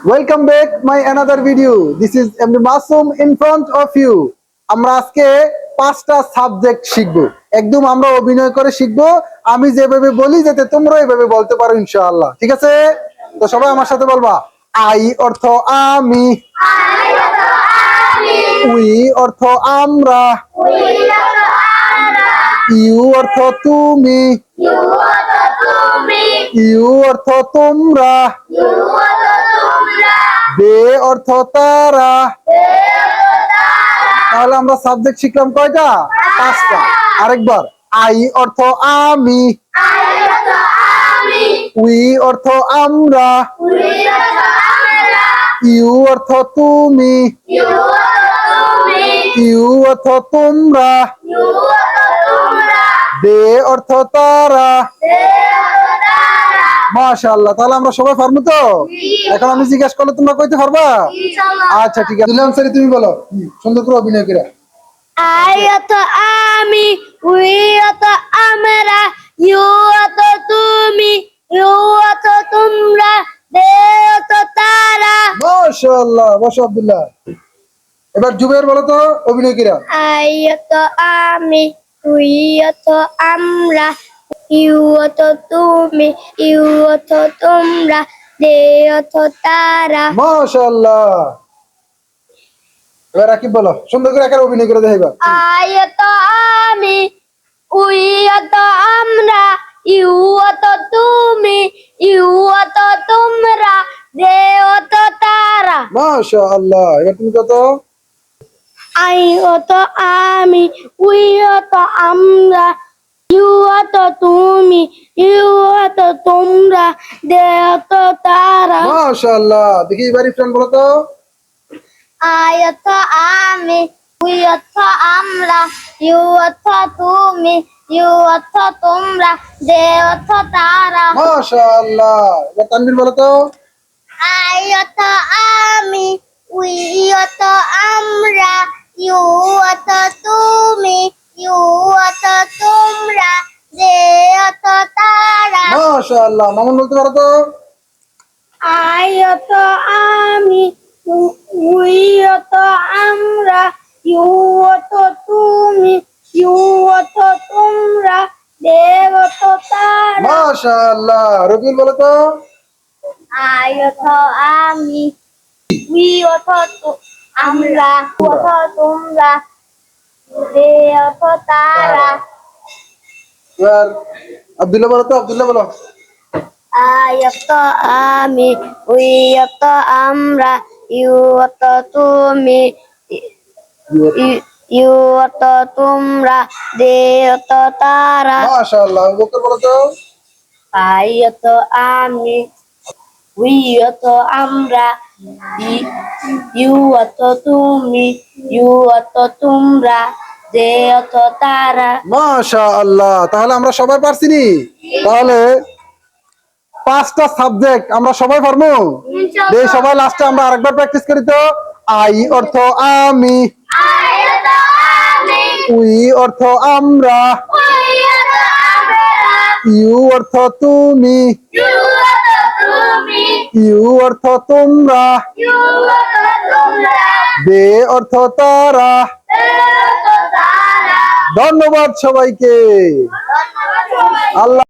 Welcome back my another video. This is MD Masoom in front of you. আমরা আজকে পাঁচটা subject শিখবো। একদম আমরা অভিনয় করে শিখবো। আমি যেভাবে বলি যাতে তোমরা এইভাবে বলতে পারো ইনশাআল্লাহ। ঠিক আছে? তো সবাই আমার সাথে বলবা। আই অর্থ আমি। আই অর্থ আমি। উই অর্থ আমরা। উই অর্থ আমরা। ইউ অর্থ তুমি। ইউ অর্থ তুমি। ইউ অর্থ তোমরা। ইউ অর্থ তোমরা। দে অর্থ তারা। দে অর্থ তারা। তাহলে আমরা সাবজেক্ট শিখলাম কয়টা? পাঁচটা। আরেকবার। আই অর্থ আমি। আই অর্থ আমি। উই অর্থ আমরা। উই অর্থ আমরা। ইউ অর্থ তুমি। ইউ অর্থ তুমি। ইউ অর্থ তোমরা। ইউ অর্থ তোমরা। দে অর্থ তারা। দে অর্থ তারা। মাশাআল্লাহ। তাহলে আমরা সবাই পারবো তো? এখন আমি জিজ্ঞাসা করলে তোমরা কইতে পারবা? ইনশাআল্লাহ। আচ্ছা ঠিক আছে। দিলাম স্যার তুমি বলো। সুন্দর করে অভিনয় করে। আই অর্থ আমি। উই অর্থ আমরা। ইউ অর্থ তুমি। ইউ অর্থ তোমরা। দে অর্থ তারা। মাশাআল্লাহ। বসো আব্দুল্লাহ। এবার জুবের বলো তো অভিনয় করে। আই অর্থ আমি। উই অর্থ আমরা। ইউ অর্থ তুমি। ইউ অর্থ তোমরা। দে অর্থ তারা। মাশাআল্লাহ। এবার রাকিব বলো সুন্দর করে একার অভিনয় করে দেখাইবা। আই অর্থ আমি। উই অর্থ আমরা। ইউ অর্থ তুমি। ইউ অর্থ তোমরা। দে অর্থ তারা। মাশাআল্লাহ। এবার তুমি কত? আই অর্থ আমি। উই অর্থ আমরা। ইউ অর্থ তুমি। ইউ অর্থ তোমরা। দে অর্থ তারা। মাশাআল্লাহ। দেখি এবার ইফরান বলো তো। আই অর্থ আমি। উই অর্থ আমরা। ইউ অর্থ তুমি। ইউ অর্থ তোমরা। দে অর্থ তারা। মাশাআল্লাহ। এবার তানভীর বলো তো। আই অর্থ আমি। উই অর্থ আমরা। ইউ অর্থ তুমি। ইউ অর্থ তোমরা। দে অর্থ তারা। মাশাআল্লাহ। মামুন বলতে পারো তো। আই অর্থ আমি। উই অর্থ আমরা। ইউ অর্থ তুমি। ইউ অর্থ তোমরা। দে অর্থ তারা। মাশাআল্লাহ। রবিউল বলো তো। আই অর্থ আমি। উই অর্থ আমরা। অর্থ তোমরা। দে অর্থ তারা। এবার আব্দুল্লাহ বলো তো। আব্দুল্লাহ বলো। আই অর্থ আমি। উই অর্থ আমরা। ইউ অর্থ তুমি। ইউ অর্থ তোমরা। দে অর্থ তারা। মাশাআল্লাহ। আবু বকর বলো তো। আই অর্থ আমি। উই অর্থ আমরা। ইউ অর্থ তুমি। ইউ অর্থ তোমরা। দে অর্থ তারা। মাশাআল্লাহ। তাহলে আমরা সবাই পারছি নি? তাহলে পাঁচটা সাবজেক্ট আমরা সবাই পারবো? এই সবাই লাস্টে আমরা আরেকবার প্র্যাকটিস করি তো। আই অর্থ আমি। আই অর্থ আমি। উই অর্থ আমরা। উই অর্থ আমরা। ইউ অর্থ তুমি। ইউ অর্থ তুমি। ইউ অর্থ তোমরা। ইউ অর্থ তোমরা। দে অর্থ তারা। দে অর্থ তারা। ধন্যবাদ সবাইকে। ধন্যবাদ সবাইকে। আল্লাহ।